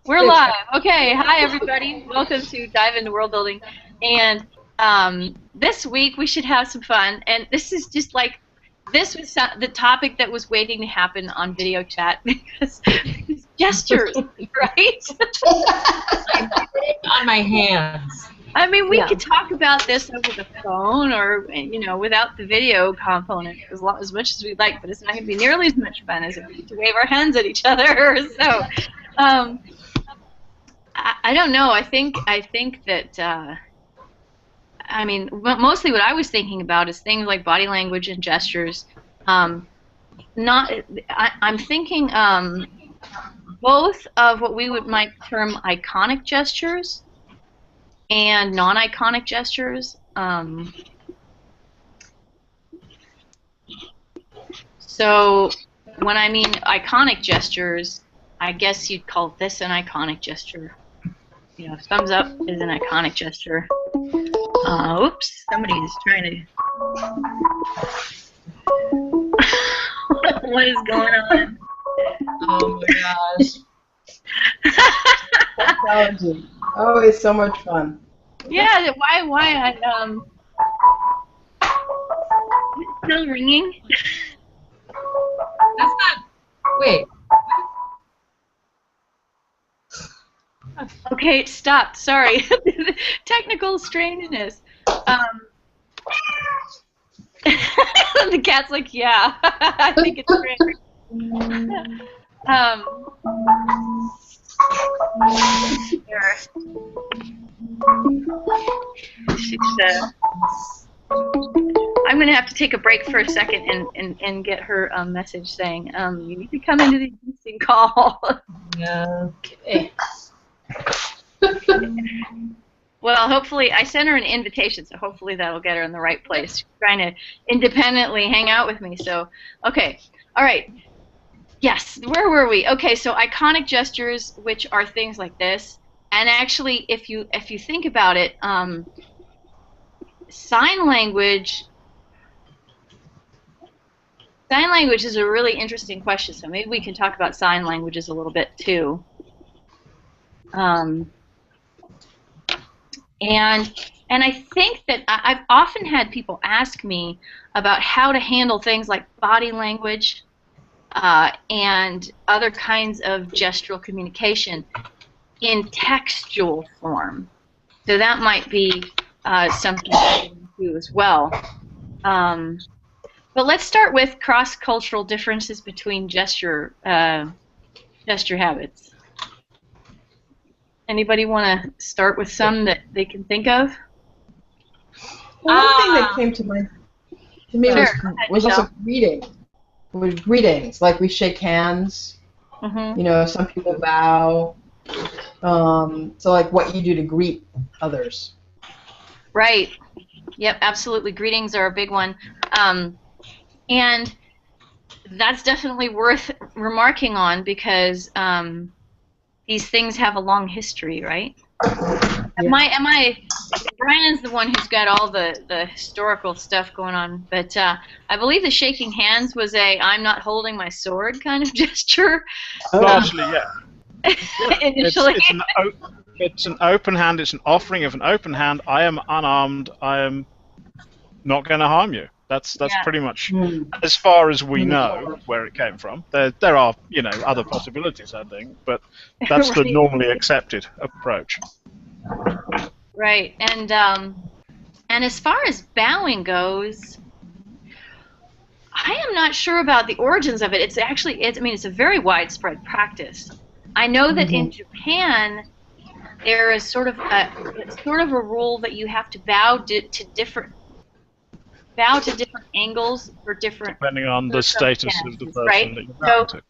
We're live. Okay, hi everybody. Welcome to Dive into World Building. And this week we should have some fun. And this is just like, this was the topic that was waiting to happen on video chat because gestures, right? On my hands. I mean, we could talk about this over the phone or, without the video component as much as we'd like, but it's not going to be nearly as much fun as if we get to wave our hands at each other. So, I don't know. I think that I mean, mostly what I was thinking about is things like body language and gestures. I'm thinking both of what we might term iconic gestures and non-iconic gestures. So when I mean iconic gestures, I guess you'd call this an iconic gesture. Thumbs up is an iconic gesture. Oops, somebody's trying to... What is going on? Oh my gosh. Technology. Oh, it's so much fun. Yeah, why it's still ringing? That's not... Wait. Okay, it stopped. Sorry. Technical strangeness. The cat's like, yeah, I think it's great. Here. I'm going to have to take a break for a second and get her a message saying, you need to come into the existing call. Okay. Well, hopefully, I sent her an invitation, so hopefully that'll get her in the right place. She's trying to independently hang out with me, so, okay. All right. Yes, where were we? Okay, so iconic gestures, which are things like this, and actually, if you think about it, sign language is a really interesting question, so maybe we can talk about sign languages a little bit, too. And I think that I've often had people ask me about how to handle things like body language and other kinds of gestural communication in textual form. So that might be something to do as well. But let's start with cross-cultural differences between gesture habits. Anybody want to start with some that they can think of? Well, one thing that came to mind to me was also greeting. With greetings, like we shake hands. Mm-hmm. Some people bow. So like what you do to greet others. Right. Yep, absolutely. Greetings are a big one. And that's definitely worth remarking on because these things have a long history, right? Yeah. Brian's the one who's got all the historical stuff going on, but I believe the shaking hands was a "I'm not holding my sword" kind of gesture. Largely, yeah. Initially. It's an open hand, it's an offering of an open hand. I am unarmed, I am not going to harm you. That's pretty much as far as we know where it came from. There are, other possibilities, I think, but that's Right. The normally accepted approach. Right, and as far as bowing goes, I am not sure about the origins of it. It's actually, it's a very widespread practice. I know that in Japan, there is sort of a rule that you have to bow to different angles for different... Depending on the status of the person right? that you're bowing to.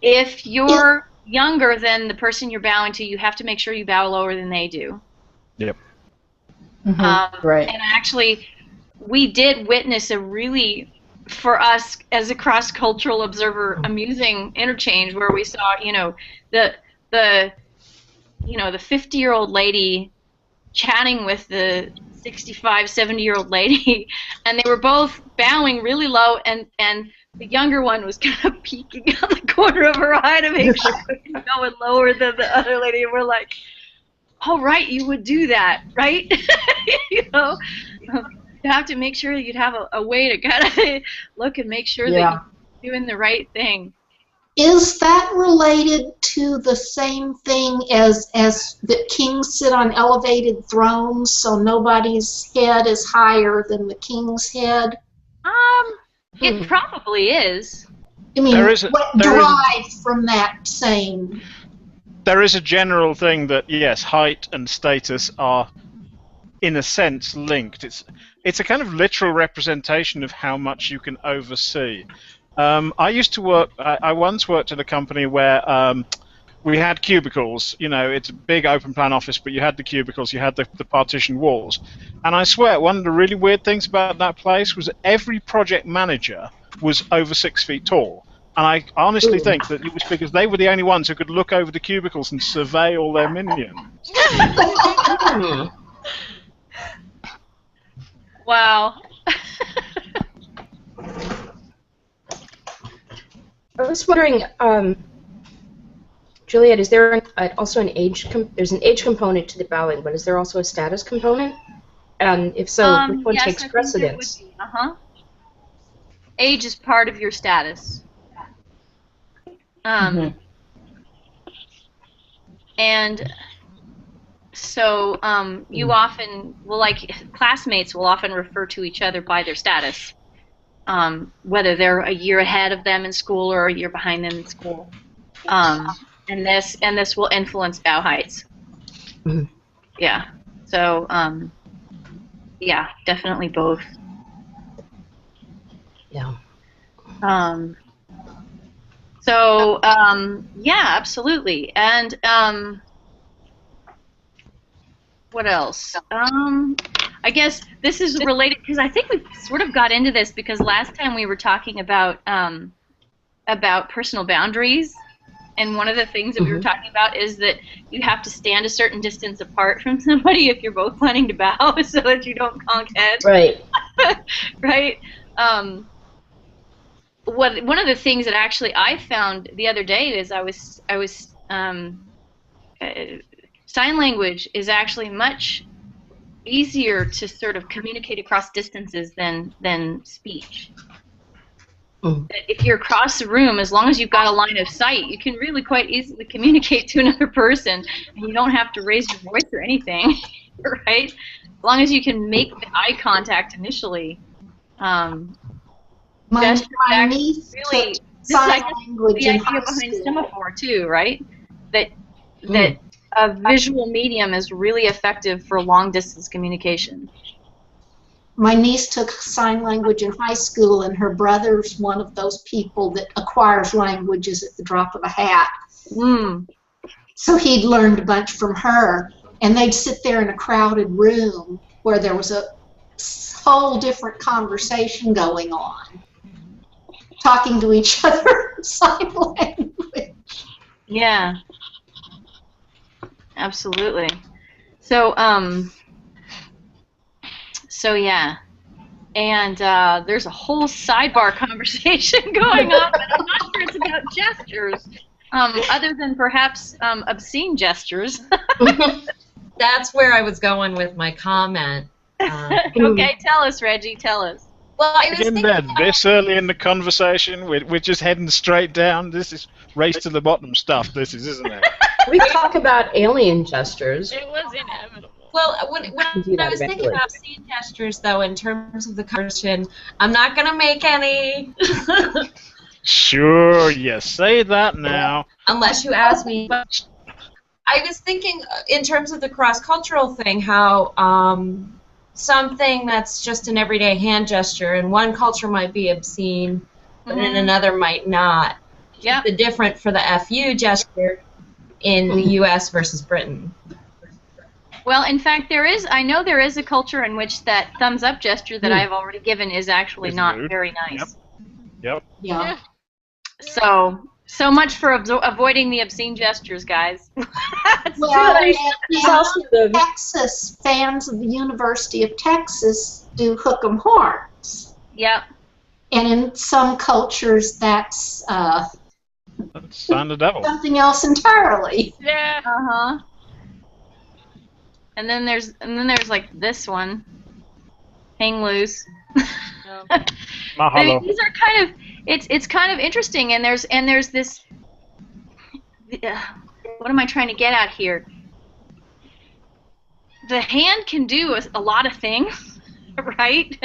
If you're younger than the person you're bowing to, you have to make sure you bow lower than they do. Yep. Right. And actually, we did witness a really, for us as a cross-cultural observer, amusing interchange where we saw, the 50-year-old lady chatting with the 65, 70-year-old lady, and they were both bowing really low, and the younger one was kind of peeking out the corner of her eye to make sure and lower than the other lady, and we're like, "Oh, right, you would do that, right?" You know, you have to make sure that you'd have a way to kind of look and make sure that you're doing the right thing. Is that related to the same thing as that kings sit on elevated thrones, so nobody's head is higher than the king's head? It probably is. I mean, derived from that same. There is a general thing that, yes, height and status are, in a sense, linked. It's a kind of literal representation of how much you can oversee. I used to work. I once worked at a company where we had cubicles. You know, it's a big open plan office, but you had the cubicles, you had the partition walls. And I swear, one of the really weird things about that place was that every project manager was over 6 feet tall. And I honestly think that it was because they were the only ones who could look over the cubicles and survey all their minions. Wow. I was wondering, Juliet, is there also an age? There's an age component to the bowing, but is there also a status component? And if so, which one takes precedence? Age is part of your status. And so you often will, like, classmates will often refer to each other by their status. Whether they're a year ahead of them in school or a year behind them in school, and this will influence bow heights. Yeah. So yeah, definitely both. Yeah. So yeah, absolutely. And what else? I guess this is related because I think we sort of got into this because last time we were talking about personal boundaries, and one of the things that we were talking about is that you have to stand a certain distance apart from somebody if you're both planning to bow, so that you don't conk heads. Right. Right. One of the things that actually I found the other day is I was sign language is actually much easier to sort of communicate across distances than speech. If you're across the room, as long as you've got a line of sight, you can really quite easily communicate to another person, and you don't have to raise your voice or anything, right? As long as you can make the eye contact initially. My niece really, took sign language the in idea high behind school. semaphore too, right? That a visual medium is really effective for long distance communication. My niece took sign language in high school, and her brother's one of those people that acquires languages at the drop of a hat. So he'd learned a bunch from her, and they'd sit there in a crowded room where there was a whole different conversation going on, talking to each other in sign language. Yeah. Absolutely. So, yeah, and there's a whole sidebar conversation going on, but I'm not sure it's about gestures, other than perhaps obscene gestures. That's where I was going with my comment. Okay, tell us, Reggie. Tell us. Well, I was In there, this early in the conversation, we're just heading straight down. This is race to the bottom stuff. This is, isn't it? We talk about alien gestures. It was inevitable. Well, when I was thinking about obscene gestures, though, in terms of the conversation, I'm not going to make any. Sure, you say that now. Unless you ask me. But I was thinking, in terms of the cross-cultural thing, how something that's just an everyday hand gesture in one culture might be obscene, but in another might not. Yeah. The different for the FU gesture in the U.S. versus Britain. Well, in fact, I know there is a culture in which that thumbs up gesture that I've already given is actually not very nice. Yep. Yeah. So much for avoiding the obscene gestures, guys. Well, and Texas fans of the University of Texas do hook 'em horns. Yep. And in some cultures, that's That's sign the devil. Something else entirely. Yeah. Uh-huh. And then there's like this one. Hang loose. I mean, these are kind of it's kind of interesting, and there's this what am I trying to get at here? The hand can do a lot of things, right?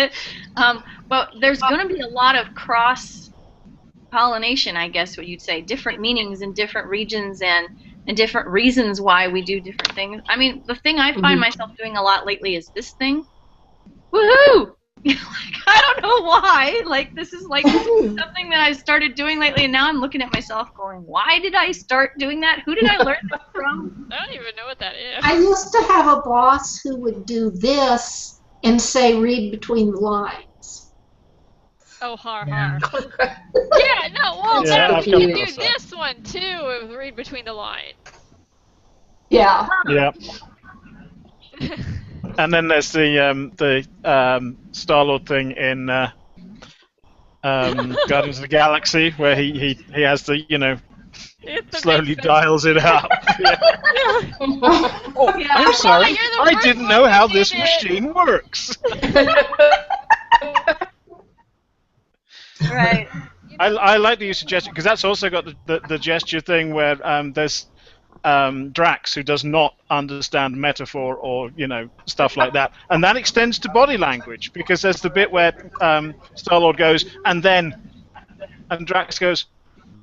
But there's going to be a lot of cross-pollination, I guess what you'd say, different meanings in different regions and different reasons why we do different things. I mean, the thing I find myself doing a lot lately is this thing. Woohoo! Like, I don't know why. Like, this is like something that I started doing lately, and now I'm looking at myself going, why did I start doing that? Who did I learn that from? I don't even know what that is. I used to have a boss who would do this and say, read between the lines. Oh, har. Yeah, no, well, Yeah, you can do this one, too, with read between the lines. Yeah. Yeah. And then there's the Star-Lord thing in Guardians of the Galaxy, where he has the, you know, slowly dials it up. Oh, I'm sorry, I didn't know how this machine works. Right. I like that you suggested, because that's also got the gesture thing where there's Drax, who does not understand metaphor or, you know, stuff like that, and that extends to body language, because there's the bit where Star-Lord goes, and Drax goes,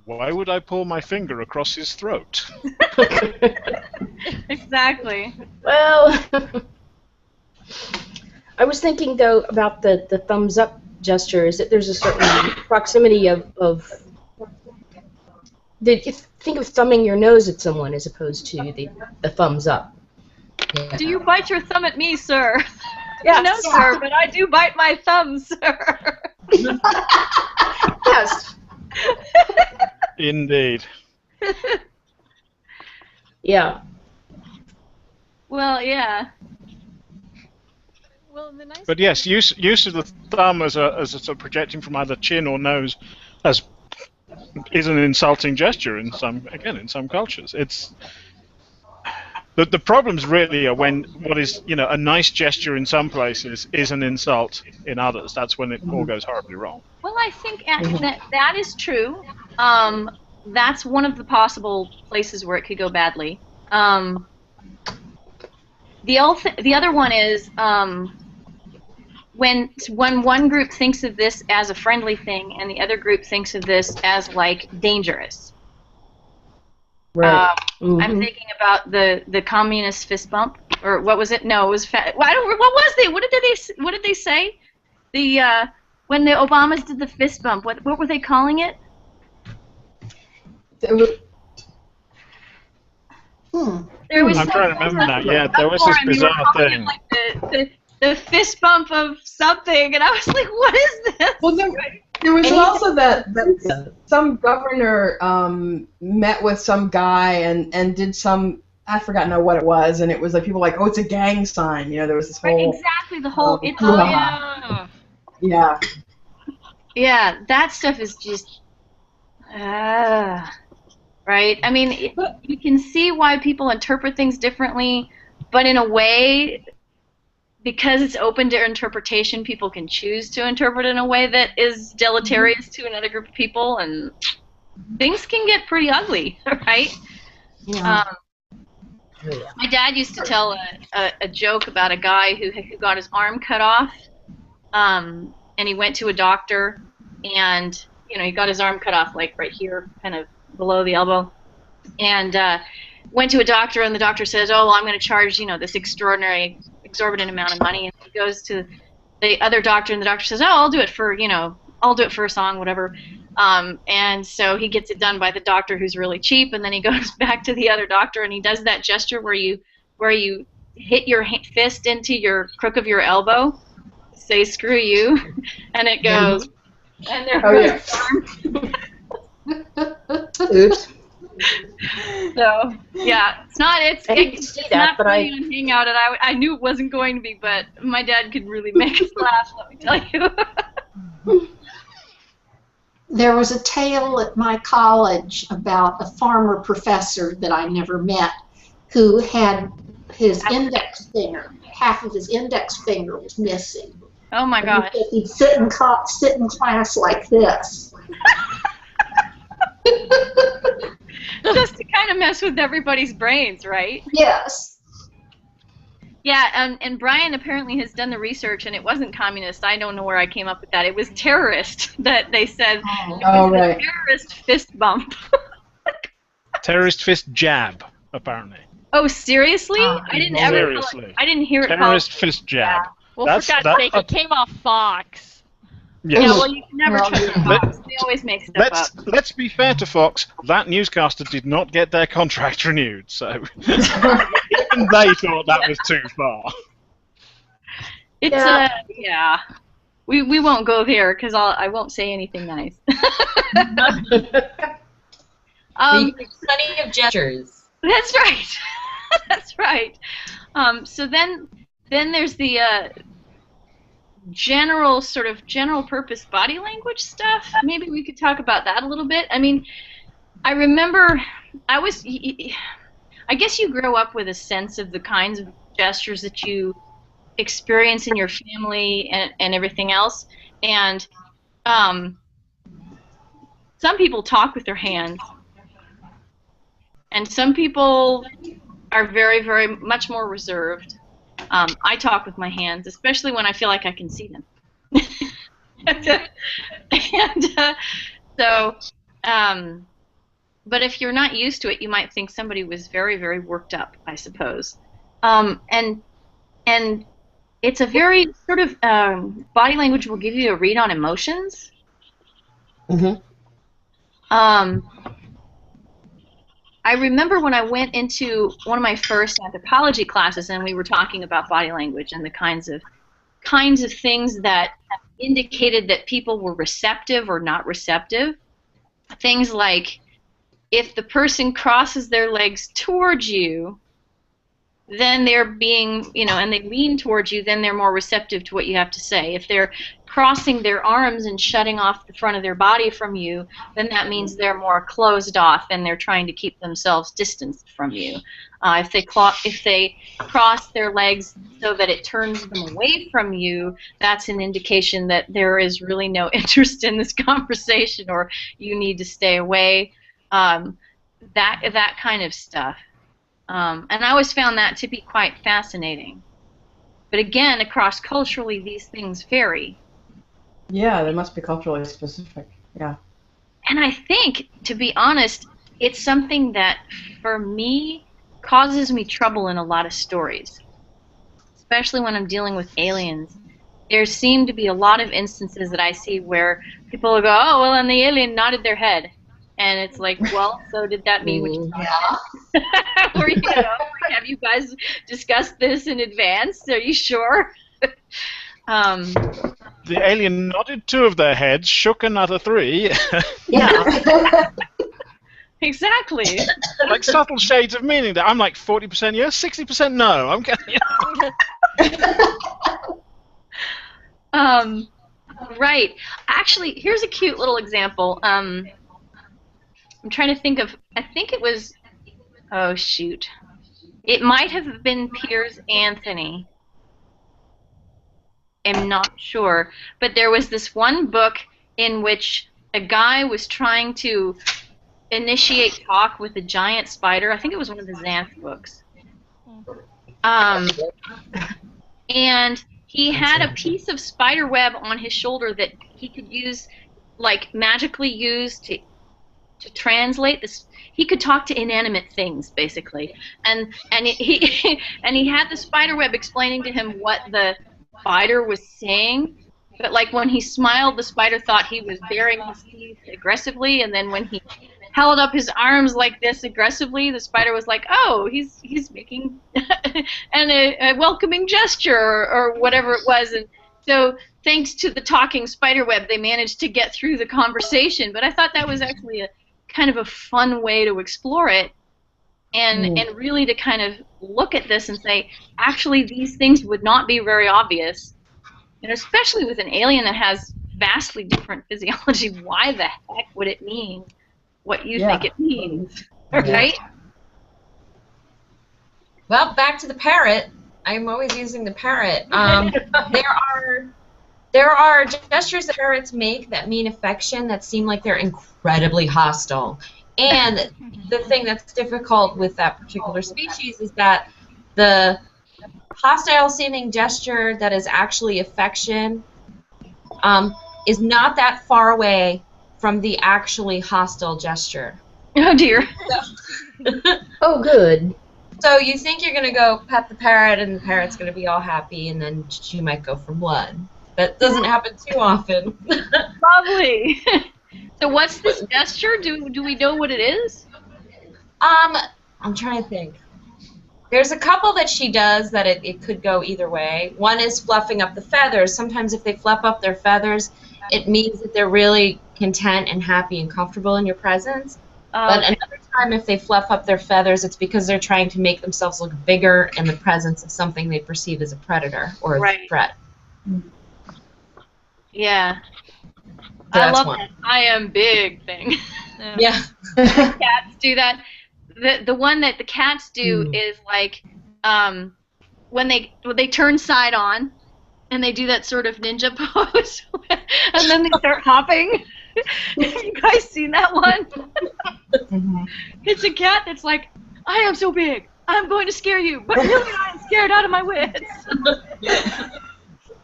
why would I pull my finger across his throat? Exactly. Well, I was thinking, though, about the thumbs up gesture, is that there's a certain proximity of think of thumbing your nose at someone as opposed to the thumbs up. Yeah. Do you bite your thumb at me, sir? Yes. No, sir, but I do bite my thumb, sir. Yes. Indeed. Yeah. Well, yeah. Well, the nice But yes, use of the thumb as a sort of projecting from either chin or nose is an insulting gesture in some cultures. It's the problems really are when what is, you know, a nice gesture in some places is an insult in others. That's when it all goes horribly wrong. Well, I think that is true. That's one of the possible places where it could go badly. The other one is when one group thinks of this as a friendly thing and the other group thinks of this as like dangerous. Right. I'm thinking about the communist fist bump, or what was it? No, it was. What was they? What did they say? When the Obamas did the fist bump, what were they calling it? There was I'm trying to remember that. Yeah, there was this bizarre thing. Like the fist bump of something, and I was like, what is this? Well, there was also that some governor met with some guy and did some, I forgot now what it was, and it was like people were like, oh, it's a gang sign. You know, there was this whole exactly the whole. Yeah. Yeah, that stuff is just right. I mean, you can see why people interpret things differently, but in a way, because it's open to interpretation, people can choose to interpret in a way that is deleterious to another group of people, and things can get pretty ugly, right? Yeah. My dad used to tell a joke about a guy who got his arm cut off, and he went to a doctor, and he got his arm cut off like right here, kind of below the elbow, and went to a doctor, and the doctor says, "Oh, well, I'm going to charge this exorbitant amount of money." And he goes to the other doctor, and the doctor says, "Oh, I'll do it for a song, whatever." And so he gets it done by the doctor, who's really cheap, and then he goes back to the other doctor, and he does that gesture where you hit your fist into your crook of your elbow, say "screw you," and it goes, and there goes the arm. Oops. So yeah, it's not. I didn't see that, but on Hangout, and I knew it wasn't going to be, but my dad could really make us laugh. Let me tell you. There was a tale at my college about a farmer professor that I never met who had his index finger, half of his index finger was missing. Oh my gosh. He'd sit in class like this. Just to kind of mess with everybody's brains, right? Yes. Yeah, and Brian apparently has done the research, and it wasn't communist. I don't know where I came up with that. It was terrorist that they said. Oh, right. Terrorist fist bump. Terrorist fist jab, apparently. Oh, seriously? I didn't ever. Seriously. I didn't hear it. Terrorist fist jab. Yeah. Well, for God's sake, it came off Fox. Yes. Yeah, well, you can never trust Fox. They always make stuff up. Let's be fair to Fox. That newscaster did not get their contract renewed, so even they thought that was too far. It's yeah. We won't go there because I won't say anything nice. Plenty of gestures. That's right. That's right. So then there's the general purpose body language stuff. Maybe we could talk about that a little bit. I mean, I remember I guess you grow up with a sense of the kinds of gestures that you experience in your family and everything else. And some people talk with their hands, and some people are very, very much more reserved. I talk with my hands, especially when I feel like I can see them. But if you're not used to it, you might think somebody was very, very worked up, I suppose. And it's a very sort of body language will give you a read on emotions. Mm-hmm. I remember when I went into one of my first anthropology classes, and we were talking about body language and the kinds of things that indicated that people were receptive or not receptive. Things like if the person crosses their legs towards you, then they're being, and they lean towards you, then they're more receptive to what you have to say. If they're crossing their arms and shutting off the front of their body from you, then that means they're more closed off and they're trying to keep themselves distanced from you. If they cross their legs so that it turns them away from you, that's an indication that there is really no interest in this conversation, or you need to stay away. That kind of stuff. And I always found that to be quite fascinating. But again, across culturally, these things vary. Yeah, they must be culturally specific. Yeah. And I think, to be honest, it's something that, for me, causes me trouble in a lot of stories, especially when I'm dealing with aliens. There seem to be a lot of instances that I see where people will go, oh, well, and the alien nodded their head. And it's like, well, so did that mean what you thought? Or, have you guys discussed this in advance? Are you sure? The alien nodded 2 of their heads, shook another 3. Yeah. Exactly. Like subtle shades of meaning there. I'm like 40% yes, 60% no. I'm getting. Right. Actually, here's a cute little example. I'm trying to think of. I think it was. Oh shoot! It might have been Piers Anthony. I'm not sure, but there was this one book in which a guy was trying to initiate talk with a giant spider. I think it was one of the Xanth books. And he had a piece of spider web on his shoulder that he could use, like magically use to translate this. He could talk to inanimate things, basically, and he and he had the spider web explaining to him what the spider was saying. But like when he smiled, the spider thought he was baring his teeth aggressively, and then when he held up his arms like this aggressively, the spider was like, oh, he's making a welcoming gesture or whatever it was. And so thanks to the talking spider web, they managed to get through the conversation. But I thought that was actually a kind of a fun way to explore it, and really to kind of look at this and say, actually, these things would not be very obvious, and especially with an alien that has vastly different physiology. Why the heck would it mean what you think it means? Right? Well, back to the parrot. I'm always using the parrot. There are gestures that parrots make that mean affection that seem like they're incredibly hostile. And the thing that's difficult with that particular species is that the hostile-seeming gesture that is actually affection is not that far away from the actually hostile gesture. Oh, dear. Oh, good. So you think you're going to go pet the parrot and the parrot's going to be all happy and then you might go for blood. That doesn't happen too often. Lovely. So what's this gesture? Do we know what it is? I'm trying to think. There's a couple that she does that it could go either way. One is fluffing up the feathers. Sometimes if they fluff up their feathers, it means that they're really content and happy and comfortable in your presence. But another time, if they fluff up their feathers, it's because they're trying to make themselves look bigger in the presence of something they perceive as a predator or as a threat. Yeah. So I love that I am big thing. Yeah. Cats do that. The one that the cats do is like when they turn side on and they do that sort of ninja pose and then they start hopping. Have you guys seen that one? Mm-hmm. It's a cat that's like, I am so big, I'm going to scare you, but really I am scared out of my wits.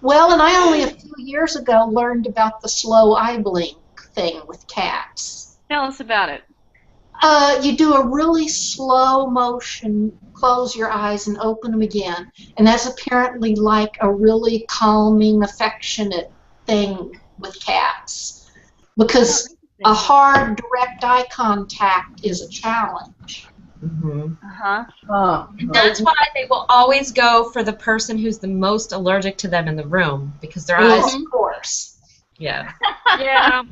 Well, and I only a few years ago learned about the slow eye blink thing with cats. Tell us about it. You do a really slow motion, close your eyes and open them again, and that's apparently like a really calming, affectionate thing with cats. Because a hard, direct eye contact is a challenge. Mm-hmm. And that's why they will always go for the person who's the most allergic to them in the room, because their eyes. Of course. Yeah. Yeah.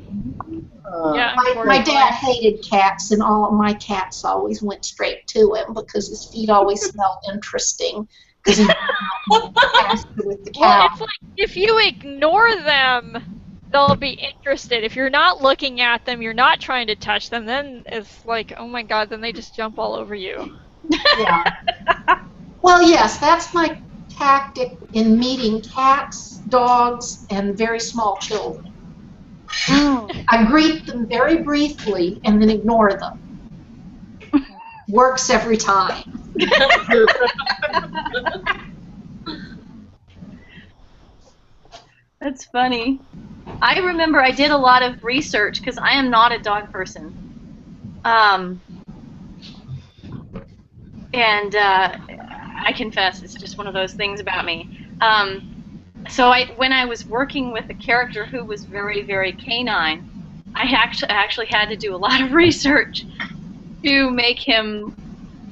My dad hated cats, and all my cats always went straight to him because his feet always smelled interesting. Because he with the cat. Well, it's like if you ignore them, they'll be interested. If you're not looking at them, you're not trying to touch them, then it's like, oh my god, then they just jump all over you. Yeah. Well, yes, that's my tactic in meeting cats, dogs, and very small children. I greet them very briefly and then ignore them. Works every time. That's funny. I remember I did a lot of research because I am not a dog person. And I confess, it's just one of those things about me. So when I was working with a character who was very, very canine, I actually had to do a lot of research to make him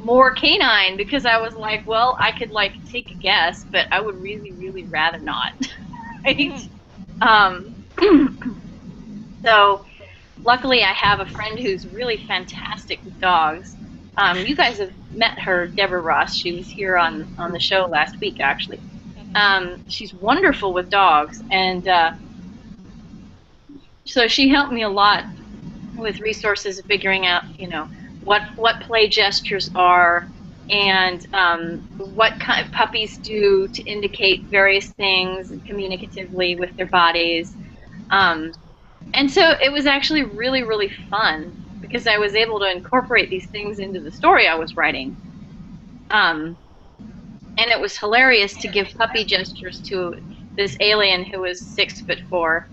more canine because I was like, well, I could like take a guess, but I would really, really rather not. Right? So luckily I have a friend who's really fantastic with dogs. You guys have met her, Deborah Ross. She was here on the show last week, actually. She's wonderful with dogs, and so she helped me a lot with resources of figuring out, what play gestures are and what kind of puppies do to indicate various things communicatively with their bodies. And so it was actually really, really fun because I was able to incorporate these things into the story I was writing. And it was hilarious to give puppy gestures to this alien who was 6'4".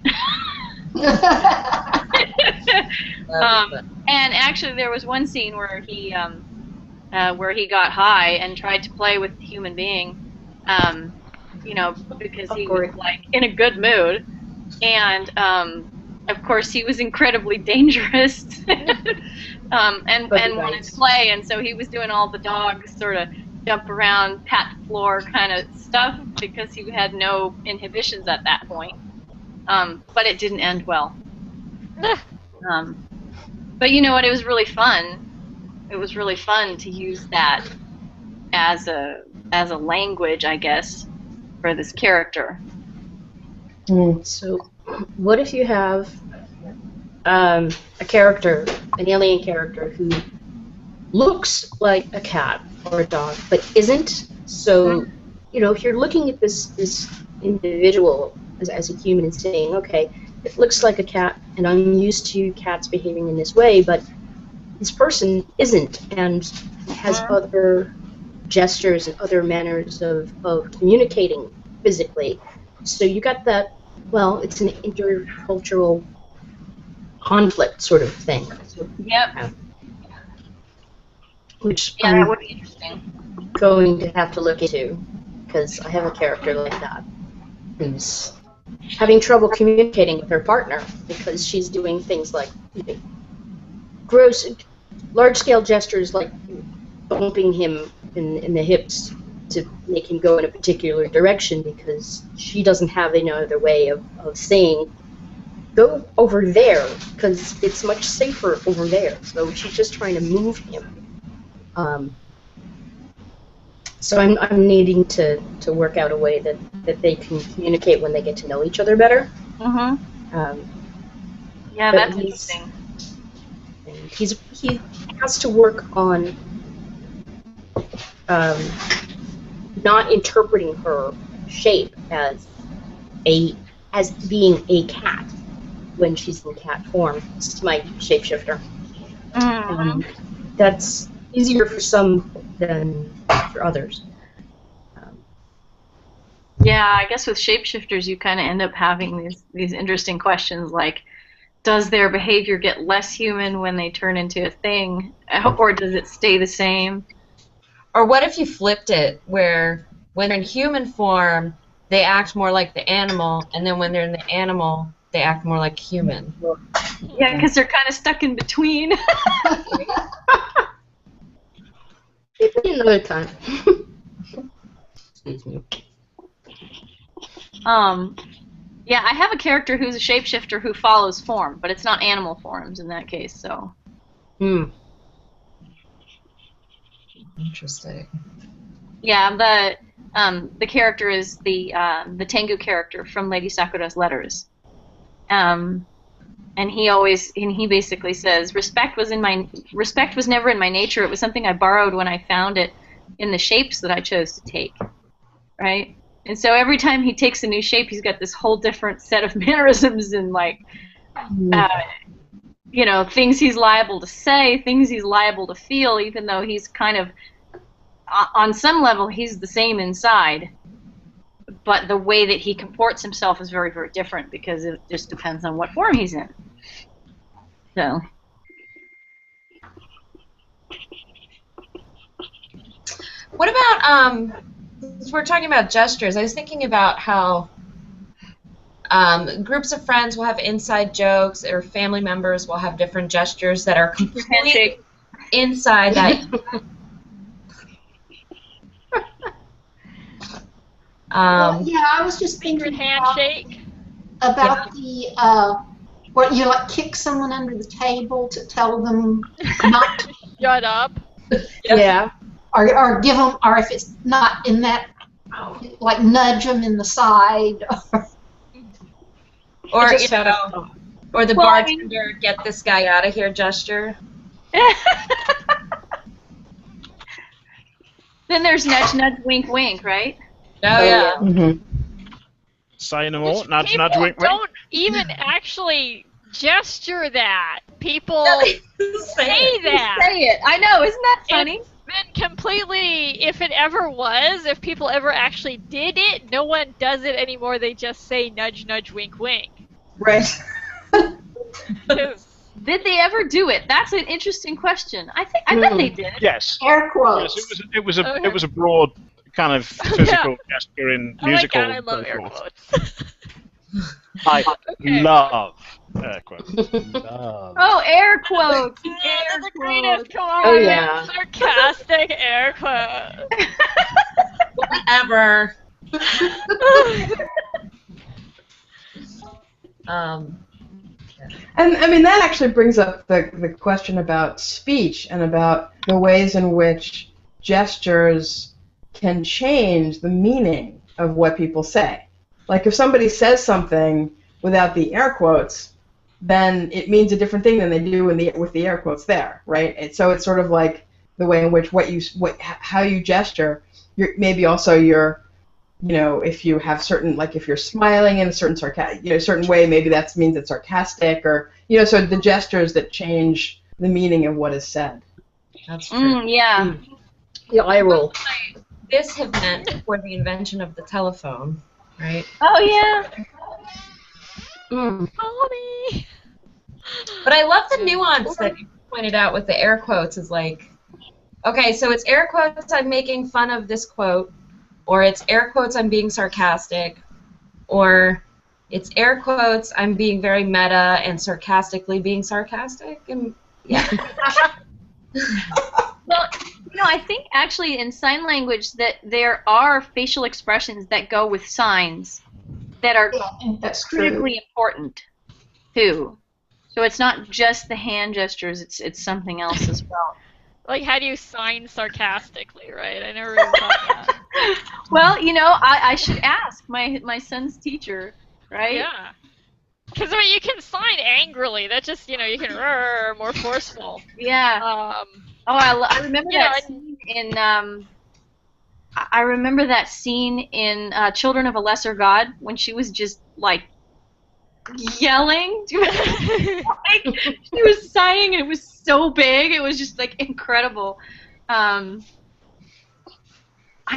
And actually there was one scene where he got high and tried to play with the human being, because he was like in a good mood, and of course he was incredibly dangerous and wanted to play, and so he was doing all the dog sort of jump around, pat the floor kind of stuff because he had no inhibitions at that point. But it didn't end well. But you know what? It was really fun. It was really fun to use that as a language, I guess, for this character. So what if you have a character, an alien character, who looks like a cat or a dog, but isn't? So, if you're looking at this individual as a human and saying, okay, it looks like a cat, and I'm used to cats behaving in this way, but this person isn't, and has other gestures and other manners of communicating physically. So you got that, well, it's an intercultural conflict sort of thing. Yep. Which that would be interesting. Going to have to look into, because I have a character like that who's having trouble communicating with her partner because she's doing things like gross, large-scale gestures like bumping him in the hips to make him go in a particular direction because she doesn't have any other way of saying, go over there, because it's much safer over there. So she's just trying to move him. So I'm needing to work out a way that they can communicate when they get to know each other better. Yeah, that's interesting. He has to work on not interpreting her shape as being a cat when she's in cat form. This is my shapeshifter. That's easier for some than for others. Yeah, I guess with shapeshifters you kind of end up having these interesting questions like, does their behavior get less human when they turn into a thing, or does it stay the same? Or what if you flipped it, where when they're in human form, they act more like the animal, and then when they're in the animal, they act more like human? Yeah, because they're kind of stuck in between. Maybe another time. Excuse me. Yeah, I have a character who's a shapeshifter who follows form, but it's not animal forms in that case, so. Interesting. Yeah, the character is the Tengu character from Lady Sakura's letters. And he basically says, respect was never in my nature. It was something I borrowed when I found it in the shapes that I chose to take. Right? And so every time he takes a new shape, he's got this whole different set of mannerisms and things he's liable to say, things he's liable to feel, even though he's kind of, on some level, he's the same inside. But the way that he comports himself is very, very different because it just depends on what form he's in. So. What about, we're talking about gestures. I was thinking about how groups of friends will have inside jokes, or family members will have different gestures that are completely inside that. Yeah, I was just thinking handshake about the where you kick someone under the table to tell them not to shut up. Yeah. Or give them, or if it's not in that, nudge them in the side. Or or the bartender, get this guy out of here gesture. Then there's nudge, nudge, wink, wink, right? Oh yeah. Mm-hmm. Say no more. Nudge, People nudge, wink, wink. don't even actually gesture that. People say that. Say it. I know. Isn't that funny? It's been completely. If it ever was, if people ever actually did it, no one does it anymore. They just say nudge, nudge, wink, wink. Right. Did they ever do it? That's an interesting question. I bet they did. Yes. Air quotes. Yes, it was a broad kind of physical gesture in musical. Oh my God, I love air quotes. I love air quotes. Love. Oh, air quotes. They're the greatest. Come on. Oh, yeah. Sarcastic air quotes. Ever. And I mean that actually brings up the question about speech and about the ways in which gestures can change the meaning of what people say. Like if somebody says something without the air quotes, then it means a different thing than they do with the air quotes there, right? And so it's sort of like the way in which how you gesture, maybe also your, if you have certain, like if you're smiling in a certain certain way, maybe that means it's sarcastic, or so the gestures that change the meaning of what is said. That's true. Yeah. The eye roll. This have meant before the invention of the telephone, right? Oh yeah. Mommy. But I love the nuance that you pointed out with the air quotes. Is like, okay, so it's air quotes, I'm making fun of this quote, or it's air quotes, I'm being sarcastic, or it's air quotes, I'm being very meta and sarcastically being sarcastic, and yeah. Well, I think actually in sign language that there are facial expressions that go with signs that are That's critically important too. So it's not just the hand gestures; it's something else as well. Like, how do you sign sarcastically, right? I never even thought that. Well, I should ask my son's teacher, right? Yeah. Because, I mean, you can sign angrily. That just, you can more forceful. Yeah. I remember that scene in I remember that scene in Children of a Lesser God when she was just like yelling. Like, she was sighing and it was so big. It was just like incredible. I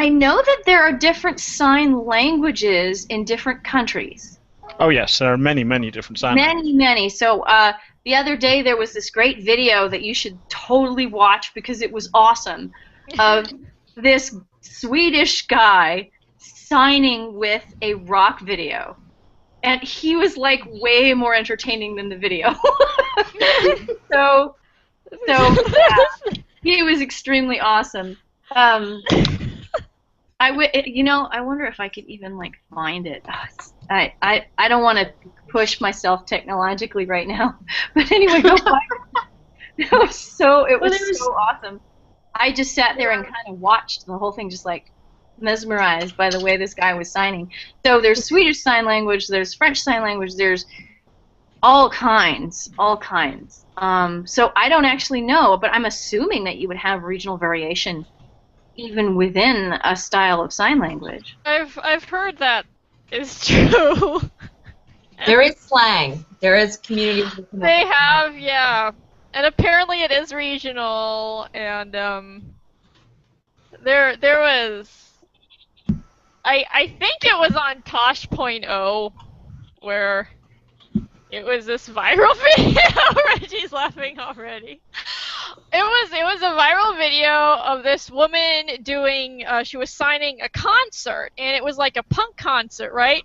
know that there are different sign languages in different countries. Oh yes, there are many, many different sign languages. Many. So the other day there was this great video that you should totally watch because it was awesome, of this Swedish guy signing with a rock video. And he was like way more entertaining than the video. so yeah, he was extremely awesome. I wonder if I could even like find it. I don't want to push myself technologically right now, but anyway, go find it. It was so awesome. I just sat there and kind of watched the whole thing, just like mesmerized by the way this guy was signing. So there's Swedish Sign Language, there's French Sign Language, there's all kinds. So I don't actually know, but I'm assuming that you would have regional variation even within a style of sign language. I've heard that is true. There is slang. There is communities. They have, yeah. And apparently it is regional, and there was, I think it was on Tosh.0 where it was this viral video. Reggie's laughing already. It was a viral video of this woman doing, she was signing a concert, and it was like a punk concert, right?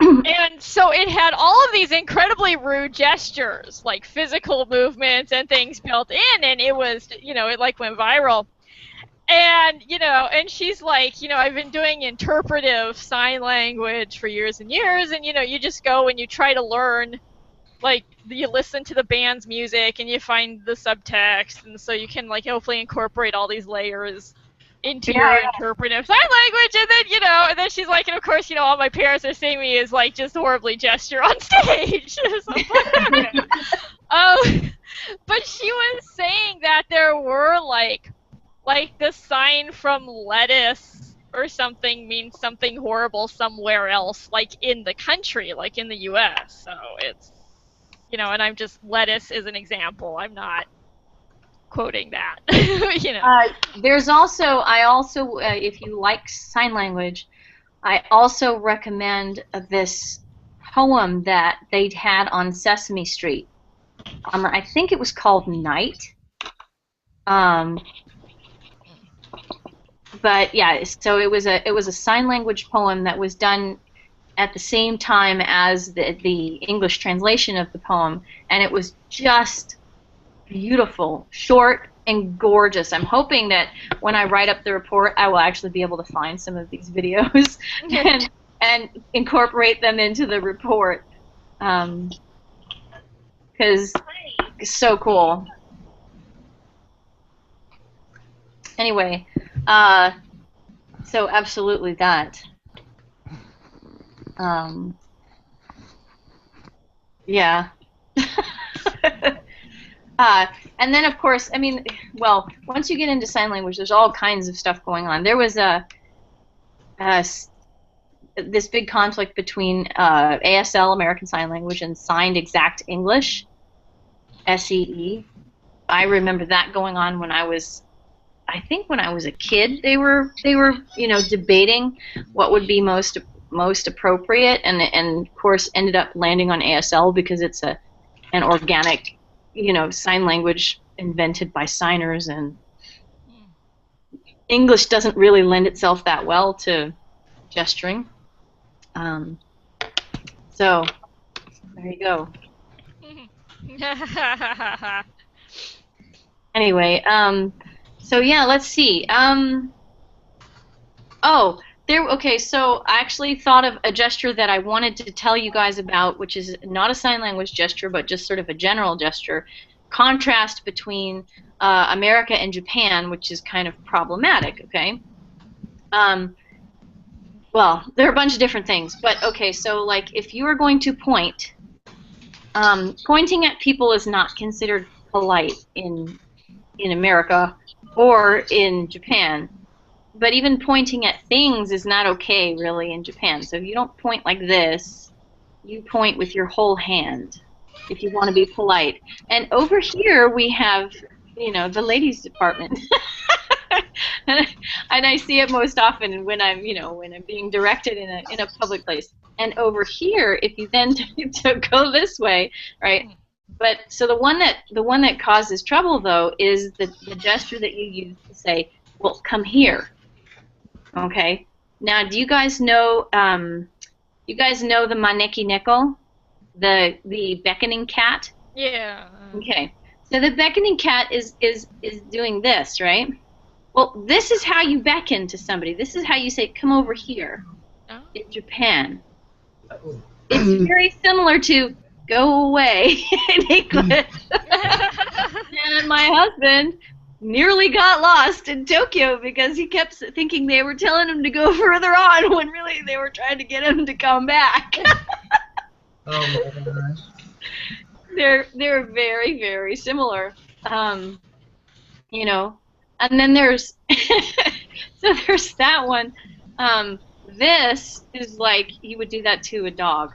And so it had all of these incredibly rude gestures, like physical movements and things built in, and it was, it like went viral. And, and she's like, I've been doing interpretive sign language for years and years, and, you just go and you try to learn, like, you listen to the band's music and you find the subtext, and so you can, like, hopefully incorporate all these layers into your interpretive sign language, and then, and then she's like, and of course, all my parents are seeing me is, like, just horribly gesture on stage. So but she was saying that there were, like the sign from lettuce or something means something horrible somewhere else, like in the country, like in the U.S. So it's, and I'm just, lettuce is an example. I'm not quoting that. There's also, if you like sign language, I also recommend this poem that they had on Sesame Street. I think it was called Night. But yeah, so it was a sign language poem that was done at the same time as the English translation of the poem, and it was just beautiful, short and gorgeous. I'm hoping that when I write up the report, I will actually be able to find some of these videos and incorporate them into the report, because it's so cool. Anyway, so absolutely that. Yeah. And then, of course, I mean, well, once you get into sign language, there's all kinds of stuff going on. There was this big conflict between ASL, American Sign Language, and Signed Exact English, SEE. I remember that going on when I think when I was a kid. They were debating what would be most appropriate, and of course ended up landing on ASL because it's an organic, sign language invented by signers, and English doesn't really lend itself that well to gesturing. So there you go. Anyway, so yeah, let's see. Okay, so I actually thought of a gesture that I wanted to tell you guys about, which is not a sign language gesture, but just sort of a general gesture. Contrast between America and Japan, which is kind of problematic, okay? Well, there are a bunch of different things, but okay, so like if you are going to point, pointing at people is not considered polite in America or in Japan. But even pointing at things is not okay, really, in Japan. So you don't point like this. You point with your whole hand if you want to be polite. And over here we have, the ladies' department. And I see it most often when I'm being directed in a public place. And over here, if you then to go this way, right? But so the one that causes trouble though is the gesture that you use to say, "Well, come here." Okay. Now, do you guys know the maneki neko, the beckoning cat? Yeah. Okay. So the beckoning cat is doing this, right? Well, this is how you beckon to somebody. This is how you say, "Come over here." Oh. In Japan. It's very similar to "go away" in English. And my husband nearly got lost in Tokyo because he kept thinking they were telling him to go further on when really they were trying to get him to come back. Oh my gosh. They're very, very similar. And then there's there's that one. This is like you would do that to a dog.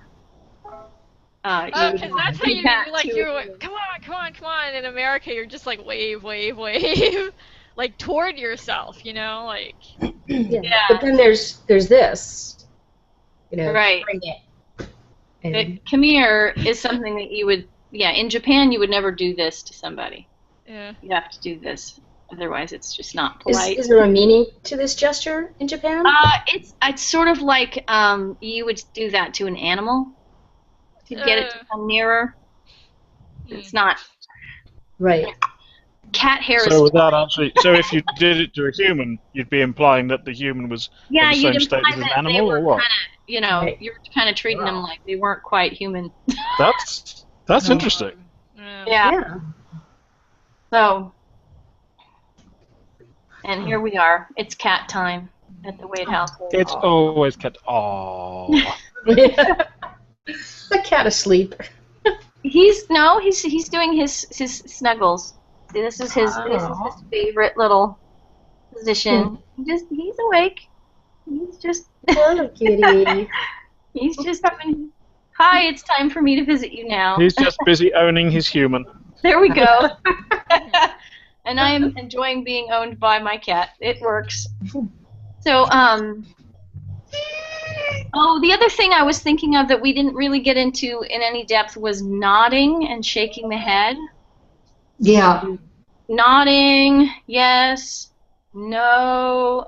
Because that's how you're come on. In America, you're just like wave, like toward yourself, like. Yeah. But then there's this, right. Bring it. And Come here is something that you would, in Japan you would never do this to somebody. Yeah. You have to do this, otherwise it's just not polite. Is there a meaning to this gesture in Japan? It's sort of like you would do that to an animal. To get it to come nearer. It's not. Right. Cat hair So is. so if you did it to a human, you'd be implying that the human was in the same you'd state imply as an that animal, they were or what? Kinda, you were kind of treating them like they weren't quite human. That's interesting. Yeah. So, and here we are. It's cat time at the Wade household. It's always cat. Oh. The cat asleep. He's doing his snuggles. This is his favorite little position. He's awake. He's just Hello, kitty. he's just having. Hi, it's time for me to visit you now. He's just busy owning his human. There we go. And I am enjoying being owned by my cat. It works. So, the other thing I was thinking of that we didn't really get into in any depth was nodding and shaking the head. Yeah. Nodding, yes, no,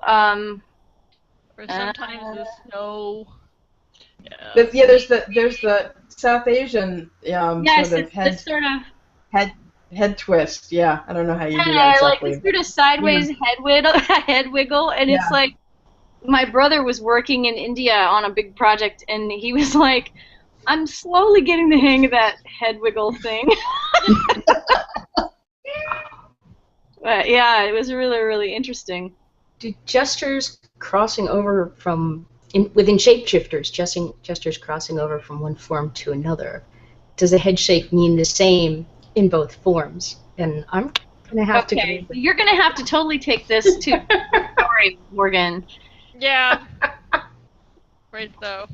Or sometimes this no. There's the South Asian yes, sort of it's sort of head twist. Yeah, I don't know how you do that exactly. like this sort of sideways head wiggle, and it's like my brother was working in India on a big project, and he was like, "I'm slowly getting the hang of that head wiggle thing." But yeah, it was really, really interesting. Do gestures crossing over within Shapeshifters, gestures crossing over from one form to another, does a head shake mean the same in both forms? And I'm going to have to go Okay, with you're gonna have to totally take this to story, Morgan. Yeah. Right, though.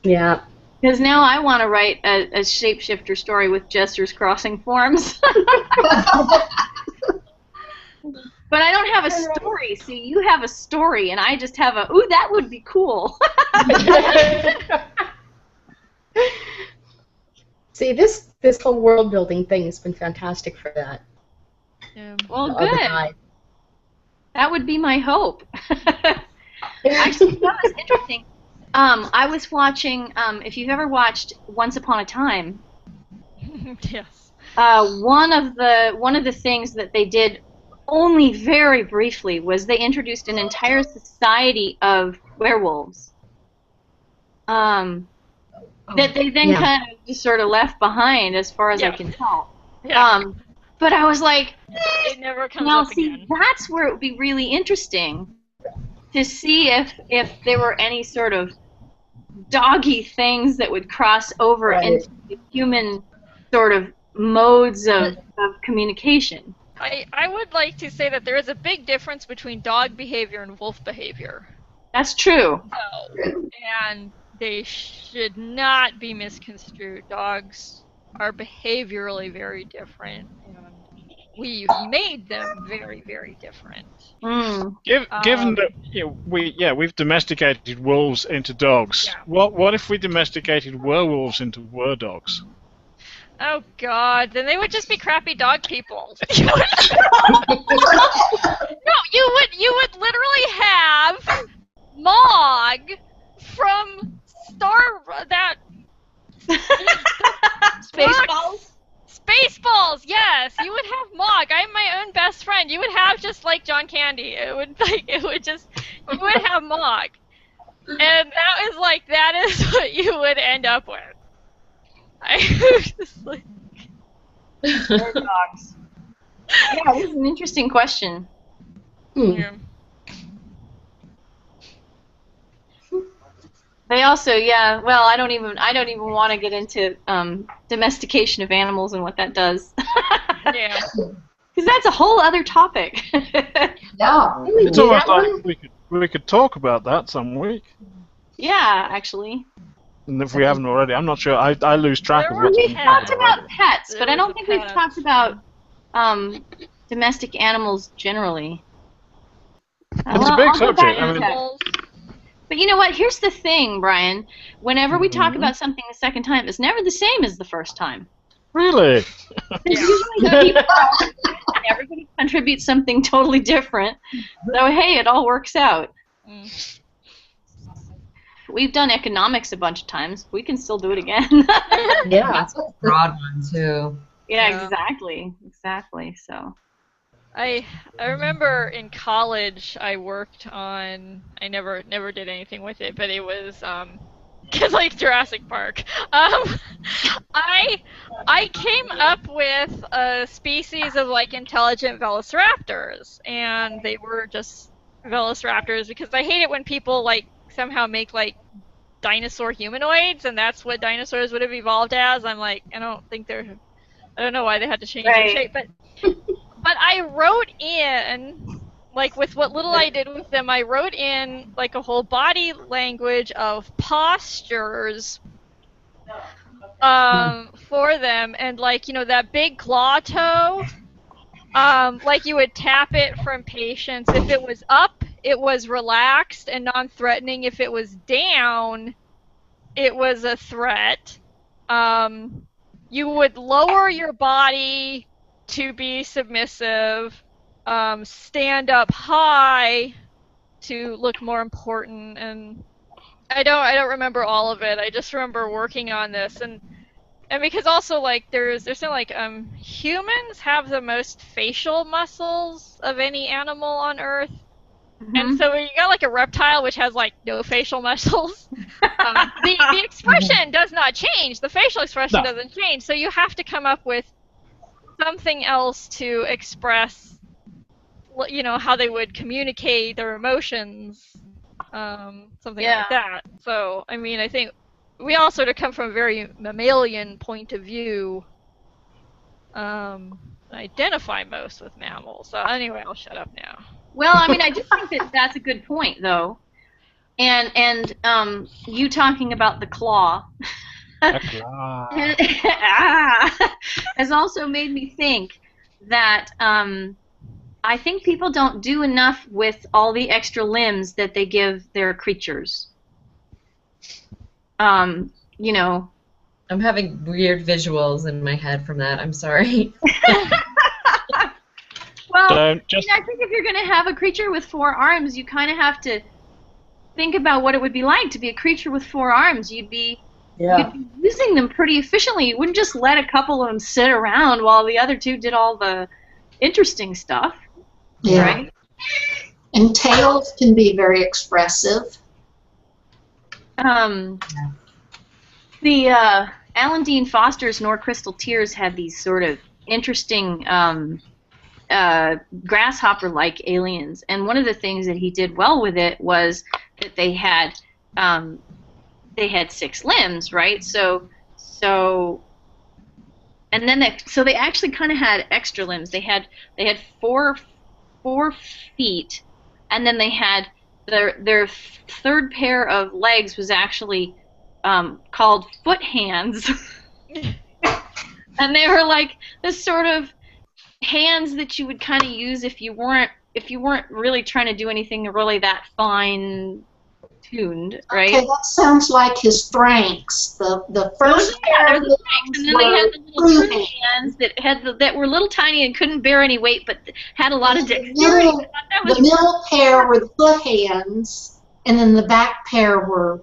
Yeah. Because now I want to write a shapeshifter story with gestures crossing forms. But I don't have a story. See, you have a story, and I just have a, ooh, that would be cool. See, this whole world building thing has been fantastic for that. Yeah. Well, The other good. guy. That would be my hope. Actually, that was interesting. I was watching, if you've ever watched Once Upon a Time, Yes. one of the things that they did only very briefly was they introduced an entire society of werewolves that they then Yeah. kind of just sort of left behind, as far as I Yeah. can tell. Yeah. But I was like, It never comes now up see, again. that's where it would be really interesting to see if there were any sort of doggy things that would cross over Right. into the human sort of modes of communication. I would like to say that there is a big difference between dog behavior and wolf behavior. That's true. And they should not be misconstrued. Dogs are behaviorally very different, and we've made them very, very different. Mm. Given that we've domesticated wolves into dogs, Yeah. what if we domesticated werewolves into were-dogs? Oh God, then they would just be crappy dog people. No, you would literally have Mog from Spaceballs? Spaceballs, yes. You would have Mog. I'm my own best friend. You would have just like John Candy. You would have Mog. And that is what you would end up with. I was just like, Dogs. Yeah, this is an interesting question. yeah. They also, well, I don't even want to get into domestication of animals and what that does. Yeah. Because that's a whole other topic. Yeah. It's almost like we could talk about that some week. Yeah, actually. And if we haven't already, I'm not sure. I lose track of There what's were been We've talked covered about already. pets, There but I was don't a think we've pet. talked about domestic animals generally. It's a Well, big I'll go back subject. I and mean, check. But you know what? Here's the thing, Brian. Whenever we talk about something the second time, it's never the same as the first time. really? There's usually people and everybody contributes something totally different. So hey, it all works out. Mm. We've done economics a bunch of times. We can still do it again. Yeah. That's a broad one too. Yeah, exactly. Exactly. So. I remember in college I worked on, I never did anything with it, but it was like Jurassic Park. I came up with a species of like intelligent velociraptors, and they were just velociraptors because I hate it when people like somehow make like dinosaur humanoids, and that's what dinosaurs would have evolved as. I'm like, I don't know why they had to change their shape, but I wrote in, like with what little I did with them, I wrote in like a whole body language of postures for them, and like, you know, that big claw toe, like you would tap it from patience. If it was up, it was relaxed and non-threatening. If it was down, it was a threat. You would lower your body to be submissive, stand up high to look more important, and I don't remember all of it. I just remember working on this, and because also like there's something like humans have the most facial muscles of any animal on Earth. And so you got like a reptile which has like no facial muscles. The expression does not change. The facial expression doesn't change. So you have to come up with something else to express, you know, how they would communicate their emotions, something like that. So I mean, I think we all sort of come from a very mammalian point of view. Identify most with mammals. So anyway, I'll shut up now. Well, I mean, I do think that that's a good point, though. And you talking about the claw has also made me think that I think people don't do enough with all the extra limbs that they give their creatures. You know. I'm having weird visuals in my head from that. I'm sorry. Well, I think if you're going to have a creature with 4 arms, you kind of have to think about what it would be like to be a creature with 4 arms. You'd be using them pretty efficiently. You wouldn't just let a couple of them sit around while the other 2 did all the interesting stuff. Yeah. Right? And tails can be very expressive. The Alan Dean Foster's Nor Crystal Tears had these sort of interesting grasshopper-like aliens, and one of the things that he did well with it was that they had 6 limbs, right? So and then they actually kind of had extra limbs. They had 4 feet, and then they had their third pair of legs was actually called foot hands. And they were like this sort of hands that you would kind of use if you weren't really trying to do anything really that fine tuned, right? Okay, that sounds like his Franks. The first pair of the Franks, and then they had the little true hands that were little tiny and couldn't bear any weight, but had a lot of dexterity. The middle pair were the foot hands, and then the back pair were.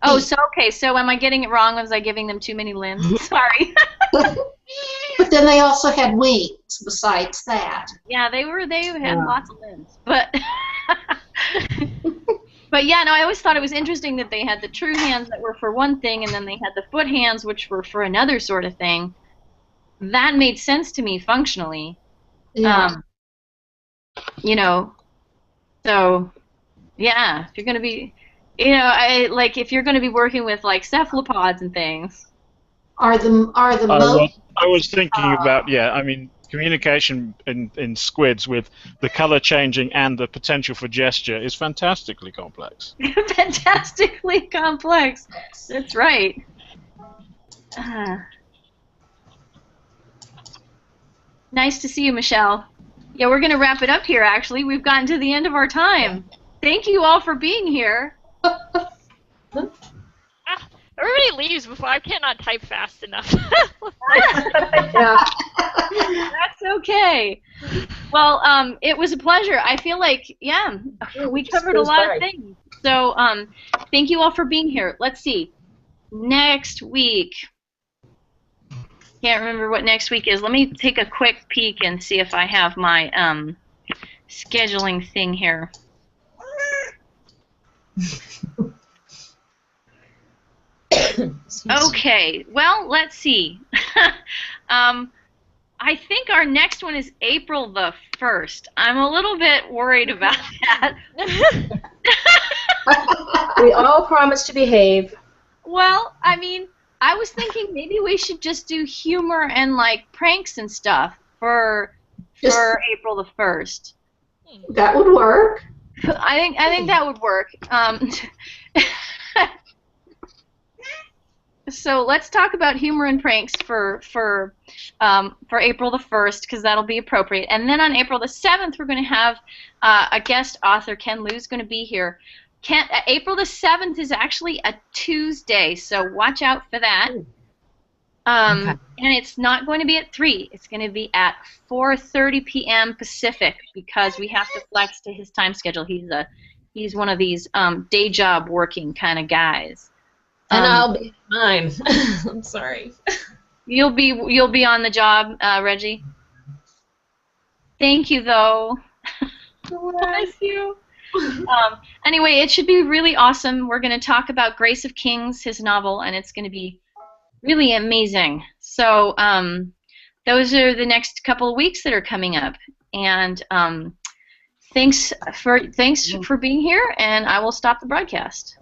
Oh, so okay. So am I getting it wrong? Was I giving them too many limbs? Sorry. But then they also had wings besides that. Yeah, they had lots of limbs, but. But yeah, no, I always thought it was interesting that they had the true hands that were for one thing, and then they had the foot hands, which were for another sort of thing. That made sense to me functionally. Yeah. You know, so yeah, if you're gonna be, if you're gonna be working with like cephalopods and things. Are the most? I was thinking about I mean. Communication in squids with the color changing and the potential for gesture is fantastically complex. Fantastically complex. That's right. Nice to see you, Michelle. Yeah, we're going to wrap it up here, actually. We've gotten to the end of our time. Thank you all for being here. Everybody leaves before I cannot type fast enough. Yeah. That's okay. Well, it was a pleasure. I feel like, we covered a lot of things. So, thank you all for being here. Let's see. Next week. Can't remember what next week is. Let me take a quick peek and see if I have my scheduling thing here. Okay, well, let's see. I think our next one is April the 1st. I'm a little bit worried about that. We all promise to behave. Well, I mean, I was thinking maybe we should just do humor and like pranks and stuff for April the 1st. That would work. I think that would work. So let's talk about humor and pranks for April the 1st, because that'll be appropriate. And then on April the 7th, we're going to have a guest author. Ken Liu's going to be here. April the 7th is actually a Tuesday, so watch out for that. Okay. And it's not going to be at 3. It's going to be at 4:30 p.m. Pacific, because we have to flex to his time schedule. He's one of these day job working kind of guys. And I'll be mine. I'm sorry. You'll be on the job, Reggie. Thank you, though. Bless you. Anyway, it should be really awesome. We're going to talk about Grace of Kings, his novel, and it's going to be really amazing. So those are the next couple of weeks that are coming up. And thanks for being here, and I will stop the broadcast.